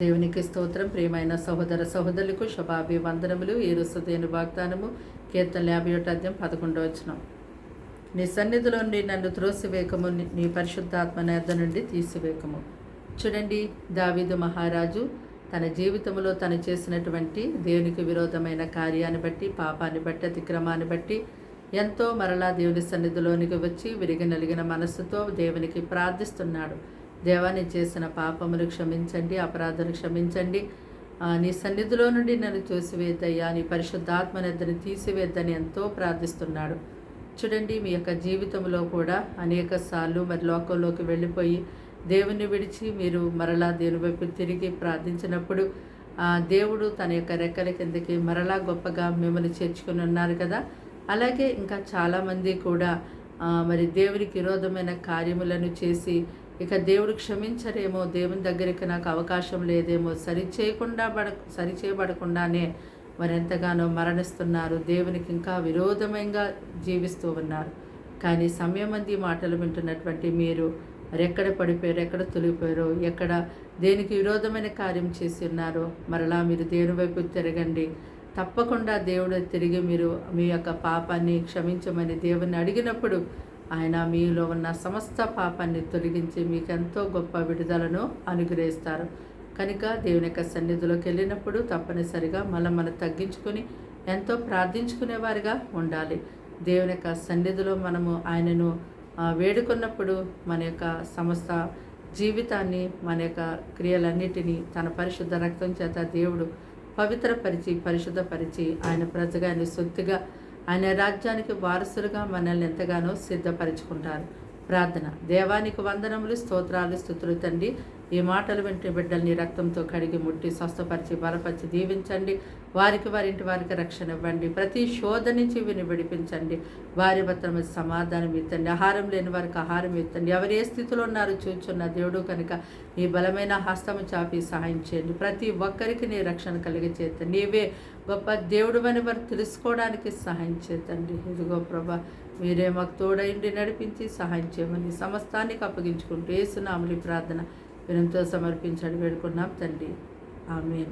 దేవునికి స్తోత్రం. ప్రియమైన సహోదర సహోదరులకు శుభాభివందనములు. ఈ రుసుదేను వాగ్దానము కీర్తన 51:11. నీ సన్నిధిలో నుండి నన్ను త్రోసివేకము, నీ పరిశుద్ధాత్మ నేర్ద నుండి తీసివేకము. చూడండి, దావీదు మహారాజు తన జీవితంలో తను చేసినటువంటి దేవునికి విరోధమైన కార్యాన్ని బట్టి, పాపాన్ని బట్టి, అతిక్రమాన్ని బట్టి ఎంతో మరలా దేవుని సన్నిధిలోనికి వచ్చి విరిగి నలిగిన మనస్సుతో దేవునికి ప్రార్థిస్తున్నాడు. దేవాన్ని చేసిన పాపములు క్షమించండి, అపరాధాలు క్షమించండి, నీ సన్నిధిలో నుండి నన్ను తోసివేద్దయ్యా, నీ పరిశుద్ధాత్మనిద్దరిని తీసివేద్దని ఎంతో ప్రార్థిస్తున్నాడు. చూడండి, మీ యొక్క జీవితంలో కూడా అనేక సార్లు మరి లోకంలోకి వెళ్ళిపోయి దేవుని విడిచి మీరు మరలా దేవుని వైపు తిరిగి ప్రార్థించినప్పుడు దేవుడు తన యొక్క రెక్కల కిందకి మరలా గొప్పగా మిమ్మల్ని చేర్చుకుని ఉన్నారు కదా. అలాగే ఇంకా చాలామంది కూడా మరి దేవునికి విరోధమైన కార్యములను చేసి ఇక దేవుడు క్షమించరేమో, దేవుని దగ్గరికి నాకు అవకాశం లేదేమో, సరిచేయబడకుండానే మరెంతగానో మరణిస్తున్నారు. దేవునికి ఇంకా విరోధంగా జీవిస్తూ ఉన్నారు. కానీ సమయమంది మాటలు వింటున్నటువంటి మీరు ఎక్కడ పడిపోయారో, ఎక్కడ తొలిగిపోయారో, ఎక్కడ దేనికి విరోధమైన కార్యం చేసి ఉన్నారో మరలా మీరు దేవుని వైపు తిరగండి. తప్పకుండా దేవుడు తిరిగి మీరు మీ యొక్క పాపాన్ని క్షమించమని దేవుని అడిగినప్పుడు ఆయన మీలో ఉన్న సమస్త పాపాన్ని తొలగించి మీకు ఎంతో గొప్ప విడుదలను అనుగ్రహిస్తారు. కనుక దేవుని యొక్క సన్నిధిలోకి వెళ్ళినప్పుడు తప్పనిసరిగా మనం తగ్గించుకొని ఎంతో ప్రార్థించుకునేవారిగా ఉండాలి. దేవుని యొక్క సన్నిధిలో మనము ఆయనను వేడుకున్నప్పుడు మన యొక్క సమస్త జీవితాన్ని, మన యొక్క క్రియలన్నిటినీ తన పరిశుద్ధ రక్తం చేత దేవుడు పవిత్రపరిచి, పరిశుద్ధపరిచి ఆయన ప్రజగా, ఆయన సొత్తుగా, ఆయన రాజ్యానికి వారసులుగా మనల్ని ఎంతగానో సిద్ధపరచుకుంటారు. ప్రార్థన. దేవానికి వందనములు, స్తోత్రాలు, స్తుతులు తండ్రి. ఈ మాటలు వెంటనే బిడ్డల్ని రక్తంతో కడిగి ముట్టి స్వస్థపరిచి బలపరిచి దీవించండి. వారికి వారింటి వారికి రక్షణ ఇవ్వండి. ప్రతి శోధ నుంచి విడిపించండి. వారి భద్రమ సమాధానం ఇవ్వండి. ఆహారం లేని వారికి ఆహారం ఇవ్వండి. ఎవరు ఏ స్థితిలో ఉన్నారో చూచున్న దేవుడు కనుక నీ బలమైన హస్తము చాపి సహాయం చేయండి. ప్రతి ఒక్కరికి నీ రక్షణ కలిగి చేతండి. నీవే గొప్ప దేవుడు అని వారు తెలుసుకోవడానికి సహాయం చేతండి. ఇదిగో ప్రభా, మీరే మాకు తోడైండి నడిపించి సహాయం చేయమని సమస్తానికి అప్పగించుకుంటూ యేసు నామములో ప్రార్థన వినంతో సమర్పించండి వేడుకున్నాం తండ్రి. ఆమేన్.